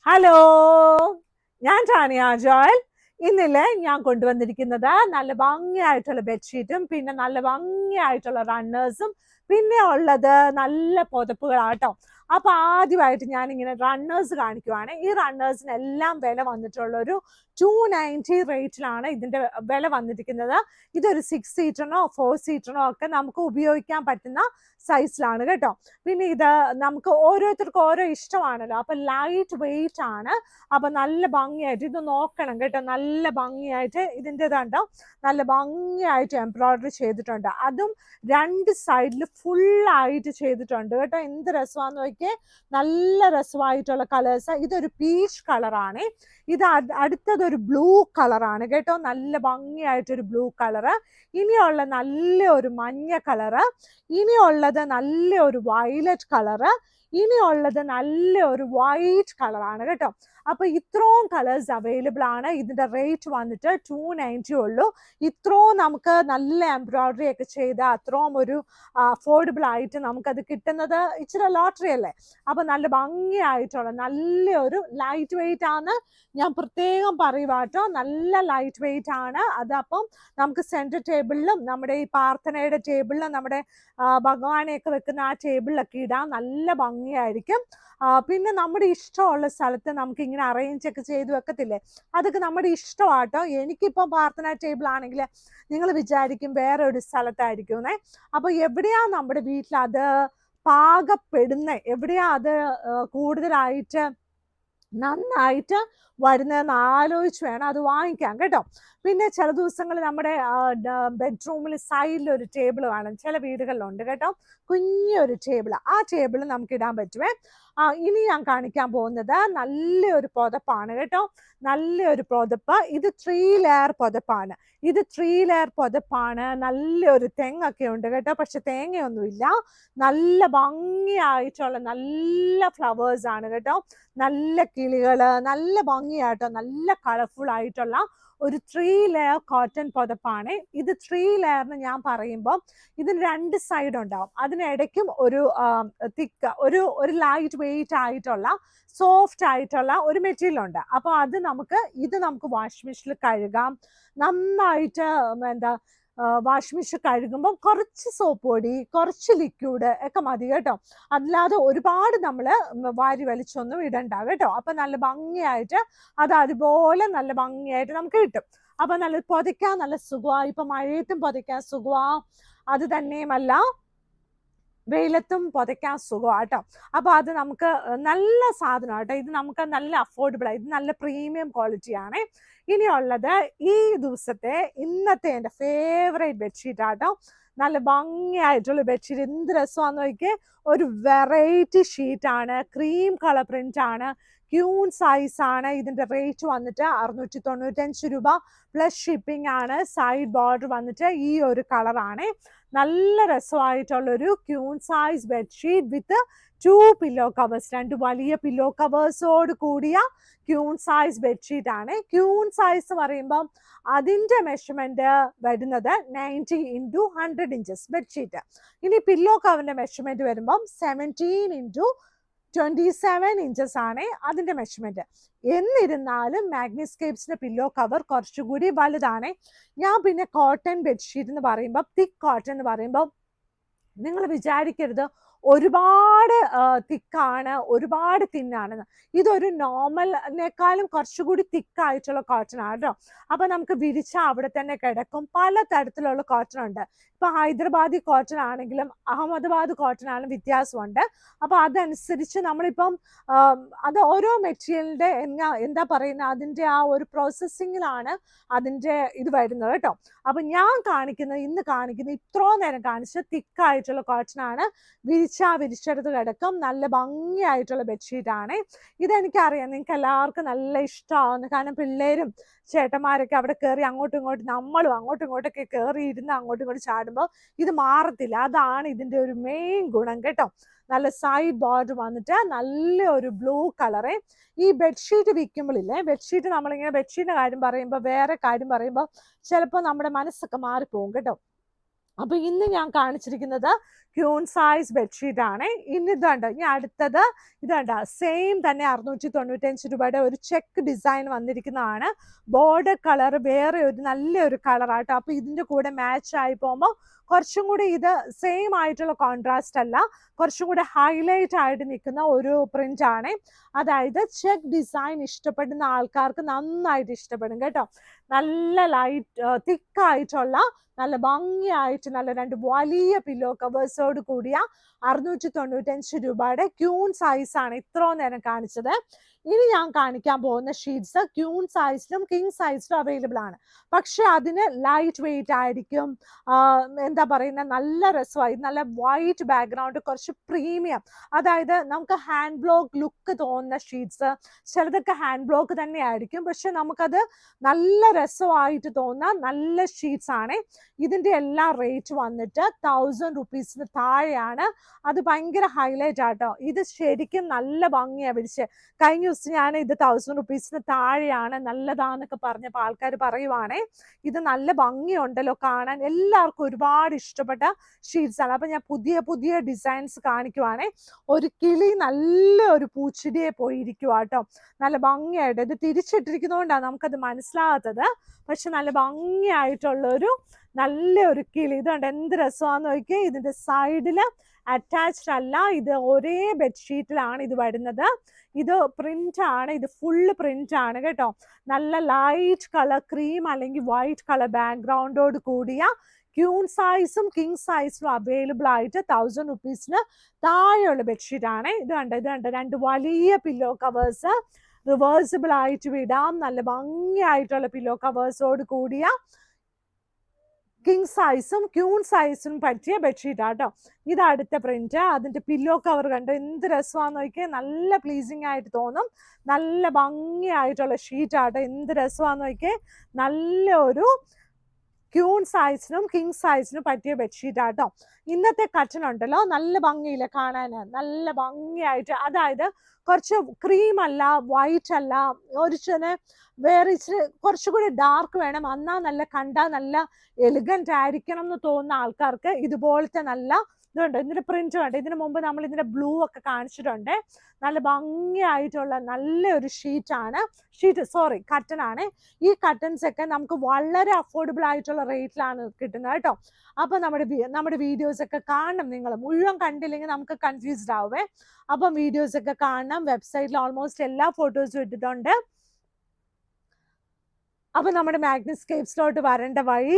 Hello, ഞാൻ Tanya Joel. ഇന്നില്ലേ ഞാൻ കൊണ്ടുവന്നിരിക്കുന്നത് നല്ല ഭംഗിയായിട്ടുള്ള ബെഡ്ഷീറ്റും പിന്നെ നല്ല ഭംഗിയായിട്ടുള്ള റണ്ണേഴ്സും പിന്നെ ഉള്ളത് നല്ല പുതപ്പുകളാട്ടോ. അപ്പൊ ആദ്യമായിട്ട് ഞാൻ ഇങ്ങനെ റണ്ണേഴ്സ് കാണിക്കുവാണ്. ഈ റണ്ണേഴ്സിനെല്ലാം വില വന്നിട്ടുള്ള ഒരു 290 റേറ്റിലാണ് ഇതിന്റെ വില വന്നിരിക്കുന്നത്. ഇതൊരു 6 സീറ്ററിനോ 4 സീറ്ററിനോ ഒക്കെ നമുക്ക് ഉപയോഗിക്കാൻ പറ്റുന്ന സൈസിലാണ് കേട്ടോ. പിന്നെ ഇത് നമുക്ക് ഓരോരുത്തർക്കും ഓരോ ഇഷ്ടമാണല്ലോ. അപ്പൊ ലൈറ്റ് വെയിറ്റ് ആണ്. അപ്പൊ നല്ല ഭംഗിയായിട്ട് ഇത് നോക്കണം കേട്ടോ. നല്ല ഭംഗിയായിട്ട് ഇതിൻ്റെ ഇതാണ്ടോ നല്ല ഭംഗിയായിട്ട് എംബ്രോയിഡറി ചെയ്തിട്ടുണ്ട്. അതും രണ്ട് സൈഡിൽ ഫുള്ളായിട്ട് ചെയ്തിട്ടുണ്ട് കേട്ടോ. എന്ത് രസമാന്ന് നോക്കിയേ, നല്ല രസമായിട്ടുള്ള കളേഴ്സ്. ഇതൊരു പീച്ച് കളറാണ്. ഇത് അടുത്തതൊരു ബ്ലൂ കളറാണ് കേട്ടോ. നല്ല ഭംഗിയായിട്ടൊരു ബ്ലൂ കളറ്. ഇനിയുള്ള നല്ല ഒരു മഞ്ഞ കളറ്. ഇനിയുള്ളത് നല്ല ഒരു വയലറ്റ് കളറ്. ഇനിയുള്ളത് നല്ല ഒരു വൈറ്റ് കളറാണ് കേട്ടോ. അപ്പൊ ഇത്രയും കളേഴ്സ് അവൈലബിൾ ആണ്. ഇതിന്റെ റേറ്റ് വന്നിട്ട് 290 ഉള്ളൂ. ഇത്രയും നമുക്ക് നല്ല എംബ്രോയിഡറി ഒക്കെ ചെയ്ത അത്രയും ഒരു അഫോർഡബിൾ ആയിട്ട് നമുക്കത് കിട്ടുന്നത് ഇച്ചിരി ലോട്ടറി അല്ലേ. അപ്പൊ നല്ല ഭംഗിയായിട്ടുള്ള നല്ലൊരു ലൈറ്റ് വെയിറ്റ് ആണ്. ഞാൻ പ്രത്യേകം പറയുവാട്ടോ, നല്ല ലൈറ്റ് വെയിറ്റ് ആണ് അത്. അപ്പം നമുക്ക് സെന്റർ ടേബിളിലും നമ്മുടെ ഈ പ്രാർത്ഥനയുടെ ടേബിളിലും നമ്മുടെ ഭഗവാനെയൊക്കെ വെക്കുന്ന ആ ടേബിളിലൊക്കെ ഇടാൻ നല്ല ഭംഗിയായിരിക്കും. പിന്നെ നമ്മുടെ ഇഷ്ടമുള്ള സ്ഥലത്ത് നമുക്ക് ഇങ്ങനെ അറേഞ്ച് ഒക്കെ ചെയ്ത് വെക്കത്തില്ലേ, അതൊക്കെ നമ്മുടെ ഇഷ്ടമാട്ടോ. എനിക്കിപ്പം പ്രാർത്ഥന ടേബിൾ ആണെങ്കിൽ നിങ്ങൾ വിചാരിക്കും വേറെ ഒരു സ്ഥലത്തായിരിക്കുന്നേ. അപ്പൊ എവിടെയാ നമ്മുടെ വീട്ടിൽ അത് പാകപ്പെടുന്നത്, എവിടെയാ അത് കൂടുതലായിട്ട് നന്നായിട്ട് വരുന്നതെന്ന് ആലോചിച്ച് വേണം അത് വാങ്ങിക്കാൻ കേട്ടോ. പിന്നെ ചില ദിവസങ്ങളിൽ നമ്മുടെ ബെഡ്റൂമിൽ സൈഡിൽ ഒരു ടേബിൾ കാണും, ചില വീടുകളിലുണ്ട് കേട്ടോ. കുഞ്ഞൊരു ടേബിൾ, ആ ടേബിൾ നമുക്ക് ഇടാൻ പറ്റുമേ. ഇനി ഞാൻ കാണിക്കാൻ പോകുന്നത് നല്ലൊരു പുതപ്പാണ് കേട്ടോ. നല്ലൊരു പുതപ്പ്. ഇത് 3 ലെയർ പുതപ്പാണ്. ഇത് 3 ലെയർ പുതപ്പാണ്. നല്ലൊരു തെങ്ങൊക്കെ ഉണ്ട് കേട്ടോ, പക്ഷെ തേങ്ങയൊന്നുമില്ല. നല്ല ഭംഗിയായിട്ടുള്ള നല്ല ഫ്ലവേഴ്സ് ആണ് കേട്ടോ. നല്ല കിളികള്, നല്ല ഭംഗിയായിട്ടോ, നല്ല കളർഫുൾ ആയിട്ടുള്ള ഒരു 3 ലെയർ കോട്ടൺ പുതപ്പാണ് ഇത്. 3 ലെയറിന് ഞാൻ പറയുമ്പോൾ ഇതിന് 2 സൈഡ് ഉണ്ടാവും. അതിനിടയ്ക്കും ഒരു തിക്ക് ഒരു ലൈറ്റ് വെയിറ്റ് ആയിട്ടുള്ള സോഫ്റ്റ് ആയിട്ടുള്ള ഒരു മെറ്റീരിയൽ ഉണ്ട്. അപ്പൊ അത് ഇത് നമുക്ക് വാഷിംഗ് മെഷീനിൽ കഴുകാം. നന്നായിട്ട് എന്താ വാഷിംഗ് മെഷീൻ കഴുകുമ്പോൾ കുറച്ച് സോപ്പ് പൊടി, കുറച്ച് ലിക്വിഡ് ഒക്കെ മതി കേട്ടോ. അല്ലാതെ ഒരുപാട് നമ്മൾ വാരി വലിച്ചൊന്നും ഇടണ്ട കേട്ടോ. അപ്പൊ നല്ല ഭംഗിയായിട്ട് അത് അതുപോലെ നല്ല ഭംഗിയായിട്ട് നമുക്ക് കിട്ടും. അപ്പൊ നല്ല പുതയ്ക്കാൻ നല്ല സുഖമാണ്. ഇപ്പൊ മഴയത്തും പുതയ്ക്കാൻ സുഖമാണ്. അത് തന്നെയുമല്ല വെയിലത്തും പുതയ്ക്കാൻ സുഖമാട്ടോ. അപ്പൊ അത് നമുക്ക് നല്ല സാധനം കേട്ടോ. ഇത് നമുക്ക് നല്ല അഫോർഡബിൾ ആണ്. ഇത് നല്ല പ്രീമിയം ക്വാളിറ്റി ആണ്. ഇനിയുള്ളത് ഈ ദിവസത്തെ ഇന്നത്തെ എൻ്റെ ഫേവറേറ്റ് ബെഡ്ഷീറ്റ് ആട്ടോ. നല്ല ഭംഗിയായിട്ടുള്ള ബെഡ്ഷീറ്റ്. എന്ത് രസമാന്ന് നോക്കിയേ, ഒരു വെറൈറ്റി ഷീറ്റാണ്. ക്രീം കളർ പ്രിന്റ് ആണ്. ക്യൂൺ സൈസ് ആണ്. ഇതിന്റെ റേറ്റ് വന്നിട്ട് 695 രൂപ പ്ലസ് ഷിപ്പിംഗ് ആണ്. സൈഡ് ബോർഡർ വന്നിട്ട് ഈ ഒരു കളറാണ്. നല്ല രസമായിട്ടുള്ളൊരു queen size bedsheet with 2 pillow covers. 2 വലിയ പില്ലോ കവേഴ്സോട് കൂടിയ ക്യൂൺ സൈസ് ബെഡ്ഷീറ്റ് ആണ്. ക്യൂൺ സൈസ് പറയുമ്പം അതിന്റെ മെഷർമെന്റ് വരുന്നത് 90 × 100 ഇഞ്ചസ് ബെഡ്ഷീറ്റ്. ഇനി പില്ലോ കവറിന്റെ മെഷർമെന്റ് വരുമ്പം 17 × 27 ഇഞ്ചസ് ആണ് അതിന്റെ മെഷർമെന്റ്. എന്നിരുന്നാലും മാഗ്നിസ്കേപ്സിന്റെ പില്ലോ കവർ കുറച്ചുകൂടി വലുതാണ്. ഞാൻ പിന്നെ കോട്ടൺ ബെഡ്ഷീറ്റ് എന്ന് പറയുമ്പോൾ, തിക്ക് കോട്ടൺ എന്ന് പറയുമ്പോൾ നിങ്ങൾ വിചാരിക്കരുത് ഒരുപാട് തിക്കാണ്, ഒരുപാട് തിന്നാണെന്ന്. ഇതൊരു നോർമലിനേക്കാളും കുറച്ചുകൂടി തിക്കായിട്ടുള്ള കോട്ടൺ ആണ് കേട്ടോ. അപ്പൊ നമുക്ക് വിരിച്ച അവിടെ തന്നെ കിടക്കും. പല തരത്തിലുള്ള കോട്ടൺ ഉണ്ട്. ഇപ്പൊ ഹൈദരാബാദി കോട്ടൺ ആണെങ്കിലും അഹമ്മദാബാദ് കോട്ടൺ ആണെങ്കിലും വ്യത്യാസമുണ്ട്. അപ്പൊ അതനുസരിച്ച് നമ്മളിപ്പം അത് ഓരോ മെറ്റീരിയലിന്റെ എന്താ പറയുന്നത്, അതിന്റെ ആ ഒരു പ്രോസസ്സിങ്ങിലാണ് അതിന്റെ ഇത് വരുന്നത് കേട്ടോ. അപ്പൊ ഞാൻ ഇന്ന് കാണിക്കുന്ന ഇത്രയും നേരം കാണിച്ച തിക്കായിട്ടുള്ള കോട്ടൺ ആണ്. വിരിച്ചെടുത്ത് കിടക്കും. നല്ല ഭംഗിയായിട്ടുള്ള ബെഡ്ഷീറ്റ് ആണ്. ഇതെനിക്കറിയാം നിങ്ങൾക്ക് എല്ലാവർക്കും നല്ല ഇഷ്ടമാവുന്നു. കാരണം പിള്ളേരും ചേട്ടന്മാരൊക്കെ അവിടെ കയറി അങ്ങോട്ടും ഇങ്ങോട്ടും, നമ്മളും അങ്ങോട്ടും ഇങ്ങോട്ടൊക്കെ കയറി ഇരുന്ന് അങ്ങോട്ടും ഇങ്ങോട്ടും ചാടുമ്പോൾ ഇത് മാറത്തില്ല. അതാണ് ഇതിന്റെ ഒരു മെയിൻ ഗുണം കേട്ടോ. നല്ല സൈഡ് ബോർഡർ വന്നിട്ട് നല്ല ഒരു ബ്ലൂ കളറ്. ഈ ബെഡ്ഷീറ്റ് വിൽക്കുമ്പോഴില്ലേ, ബെഡ്ഷീറ്റ് നമ്മളിങ്ങനെ ബെഡ്ഷീറ്റിന്റെ കാര്യം പറയുമ്പോൾ വേറെ കാര്യം പറയുമ്പോൾ ചിലപ്പോൾ നമ്മുടെ മനസ്സൊക്കെ മാറിപ്പോകും കേട്ടോ. അപ്പൊ ഇന്ന് ഞാൻ കാണിച്ചിരിക്കുന്നത് ക്യൂൺ സൈസ് ബെഡ്ഷീറ്റ് ആണ്. ഇനി ഇതുണ്ട്, ഇനി അടുത്തത് ഇതുണ്ട്, സെയിം തന്നെ 695 രൂപയുടെ ഒരു ചെക്ക് ഡിസൈൻ വന്നിരിക്കുന്നതാണ്. ബോർഡർ കളർ വേറെ ഒരു നല്ലൊരു കളറാട്ടോ. അപ്പൊ ഇതിന്റെ കൂടെ മാച്ച് ആയി പോകുമ്പോൾ കുറച്ചും കൂടി ഇത് സെയിം ആയിട്ടുള്ള കോൺട്രാസ്റ്റ് അല്ല, കുറച്ചും കൂടെ ഹൈലൈറ്റ് ആയിട്ട് നിൽക്കുന്ന ഒരു പ്രിന്റ് ആണ്. അതായത് ചെക്ക് ഡിസൈൻ ഇഷ്ടപ്പെടുന്ന ആൾക്കാർക്ക് നന്നായിട്ട് ഇഷ്ടപ്പെടും കേട്ടോ. നല്ല ലൈറ്റ് തിക്കായിട്ടുള്ള നല്ല ഭംഗിയായിട്ട് നല്ല 2 വലിയ പില്ലോ കവേഴ്സോട് കൂടിയ 695 രൂപയുടെ ക്യൂൺ സൈസ് ആണ് ഇത്രയും നേരം കാണിച്ചത്. ഇനി ഞാൻ കാണിക്കാൻ പോകുന്ന ഷീറ്റ്സ് ക്യൂൺ സൈസിലും കിങ് സൈസിലും അവൈലബിൾ ആണ്. പക്ഷെ അതിന് ലൈറ്റ് വെയിറ്റ് ആയിരിക്കും. എന്താ പറയുന്ന നല്ല രസമായി, നല്ല വൈറ്റ് ബാക്ക്ഗ്രൗണ്ട്, കുറച്ച് പ്രീമിയം, അതായത് നമുക്ക് ഹാൻഡ് ബ്ലോക്ക് ലുക്ക് തോന്നുന്ന ഷീറ്റ്സ്. ചിലതൊക്കെ ഹാൻഡ് ബ്ലോക്ക് തന്നെ ആയിരിക്കും, പക്ഷെ നമുക്കത് നല്ല രസമായിട്ട് തോന്നുന്ന നല്ല ഷീറ്റ്സ് ആണ്. ഇതിന്റെ എല്ലാ റേറ്റ് വന്നിട്ട് 1000 റുപ്പീസിന് താഴെയാണ്. അത് ഭയങ്കര ഹൈലൈറ്റ് ആട്ടോ. ഇത് ശരിക്കും നല്ല ഭംഗിയാണ് പിടിച്ച്. കഴിഞ്ഞ ദിവസം ഞാൻ ഇത് 1000 റുപ്പീസിന് താഴെയാണ് നല്ലതാന്നൊക്കെ പറഞ്ഞപ്പോൾ ആൾക്കാർ പറയുവാണേ. ഇത് നല്ല ഭംഗിയുണ്ടല്ലോ കാണാൻ, എല്ലാവർക്കും ഒരുപാട് ഇഷ്ടപ്പെട്ട ഷീറ്റ്സ് ആണ്. അപ്പൊ ഞാൻ പുതിയ പുതിയ ഡിസൈൻസ് കാണിക്കുവാണേ. ഒരു കിളി നല്ല ഒരു പൂച്ചെടിയെ പോയി ഇരിക്കുവാട്ടോ, നല്ല ഭംഗിയായിട്ട്. ഇത് തിരിച്ചിട്ടിരിക്കുന്നതുകൊണ്ടാണ് നമുക്കത് മനസ്സിലാകാത്തത്, പക്ഷെ നല്ല ഭംഗിയായിട്ടുള്ളൊരു നല്ലൊരു കിളി. ഇതുകൊണ്ട് എന്ത് രസമാണെന്ന് നോക്കിയേ. ഇതിന്റെ സൈഡില് അറ്റാച്ച്ഡ് അല്ല, ഇത് ഒരേ ബെഡ്ഷീറ്റിലാണ് ഇത് വരുന്നത്. ഇത് പ്രിന്റ് ആണ്, ഇത് ഫുള്ള് പ്രിന്റ് ആണ് കേട്ടോ. നല്ല ലൈറ്റ് കളർ ക്രീം അല്ലെങ്കിൽ വൈറ്റ് കളർ ബാക്ക്ഗ്രൗണ്ടോട് കൂടിയ ക്യൂൺ സൈസും കിങ് സൈസിലും അവൈലബിൾ ആയിട്ട് 1000 റുപ്പീസിന് താഴെയുള്ള ബെഡ്ഷീറ്റ് ആണ്. ഇത് കണ്ട് 2 വലിയ പില്ലോ കവേഴ്സ് റിവേഴ്സിബിൾ ആയിട്ട് വിടാം. നല്ല ഭംഗിയായിട്ടുള്ള പില്ലോ കവേഴ്സോട് കൂടിയ കിങ് സൈസും ക്യൂൺ സൈസും പറ്റിയ ബെഡ്ഷീറ്റ് ആട്ടോ. ഇത് അടുത്ത പ്രിന്റ്. അതിന്റെ പില്ലോ കവർ കണ്ടോ എന്ത് രസമാന്ന് നോക്കിയാൽ, നല്ല പ്ലീസിങ് ആയിട്ട് തോന്നും. നല്ല ഭംഗിയായിട്ടുള്ള ഷീറ്റ് ആട്ടോ, എന്ത് രസമാന്ന് നോക്കിയേ. നല്ലൊരു ക്യൂൺ സൈസിനും കിങ് സൈസിനും പറ്റിയ ബെഡ്ഷീറ്റ് ആട്ടോ. ഇന്നത്തെ കർട്ടൻ ഉണ്ടല്ലോ നല്ല ഭംഗിയില്ല കാണാൻ, നല്ല ഭംഗിയായിട്ട്. അതായത് കുറച്ച് ക്രീം അല്ല, വൈറ്റ് അല്ല, ഒരു വേറെ ഇച്ചിരി കുറച്ചുകൂടി ഡാർക്ക് വേണം, എന്നാൽ നല്ല കണ്ടാൽ നല്ല എലിഗന്റ് ആയിരിക്കണം എന്ന് തോന്നുന്ന ആൾക്കാർക്ക് ഇതുപോലത്തെ നല്ല ഇതുണ്ട്. ഇതിന്റെ പ്രിന്റ് ഉണ്ട്. ഇതിനു മുമ്പ് നമ്മൾ ഇതിന്റെ ബ്ലൂ ഒക്കെ കാണിച്ചിട്ടുണ്ട്. നല്ല ഭംഗിയായിട്ടുള്ള നല്ലൊരു കർട്ടൻ ആണ്. ഈ കർട്ടൻസ് ഒക്കെ നമുക്ക് വളരെ അഫോർഡബിൾ ആയിട്ടുള്ള റേറ്റിലാണ് കിട്ടുന്നത് കേട്ടോ. അപ്പൊ നമ്മുടെ വീഡിയോസ് ഒക്കെ കാണണം. നിങ്ങൾ മുഴുവൻ കണ്ടില്ലെങ്കിൽ നമുക്ക് കൺഫ്യൂസ്ഡ് ആവേ. അപ്പം വീഡിയോസ് ഒക്കെ കാണണം. വെബ്സൈറ്റിൽ ഓൾമോസ്റ്റ് എല്ലാ ഫോട്ടോസും ഇട്ടിട്ടുണ്ട്. അപ്പൊ നമ്മുടെ മാഗ്നസ്കേപ്സിലോട്ട് വരേണ്ട വഴി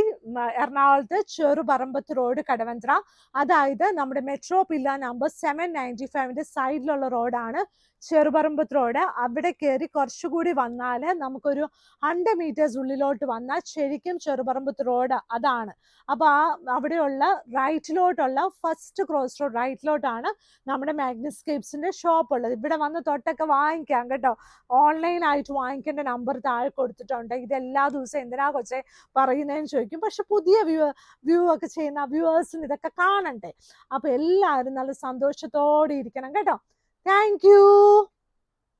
എറണാകുളത്ത് ചെറുപറമ്പത്ത് റോഡ്, കടവന്ത്ര. അതായത് നമ്മുടെ മെട്രോ പില്ല നമ്പർ 795 സൈഡിലുള്ള റോഡാണ് ചെറുപറമ്പത്ത് റോഡ്. അവിടെ കയറി കുറച്ചുകൂടി വന്നാൽ നമുക്കൊരു 100 മീറ്റേഴ്സ് ഉള്ളിലോട്ട് വന്നാൽ ശരിക്കും ചെറുപറമ്പത്ത് റോഡ് അതാണ്. അപ്പൊ അവിടെയുള്ള റൈറ്റിലോട്ടുള്ള ഫസ്റ്റ് ക്രോസ് റോഡ് റൈറ്റിലോട്ടാണ് നമ്മുടെ മാഗ്നസ്കേപ്സിന്റെ ഷോപ്പ് ഉള്ളത്. ഇവിടെ വന്ന് തൊട്ടൊക്കെ വാങ്ങിക്കാം കേട്ടോ. ഓൺലൈനായിട്ട് വാങ്ങിക്കേണ്ട നമ്പർ താഴെ കൊടുത്തിട്ടുണ്ട്. ഇതെല്ലാ ദിവസവും എന്തിനാ കൊച്ചെ പറയുന്നതെന്ന് ചോദിക്കും. പക്ഷെ പുതിയ വ്യൂ ഒക്കെ ചെയ്യുന്ന വ്യൂവേഴ്സിന് ഇതൊക്കെ കാണണ്ടേ. അപ്പൊ എല്ലാവരും നല്ല സന്തോഷത്തോടെ ഇരിക്കണം കേട്ടോ. Thank you.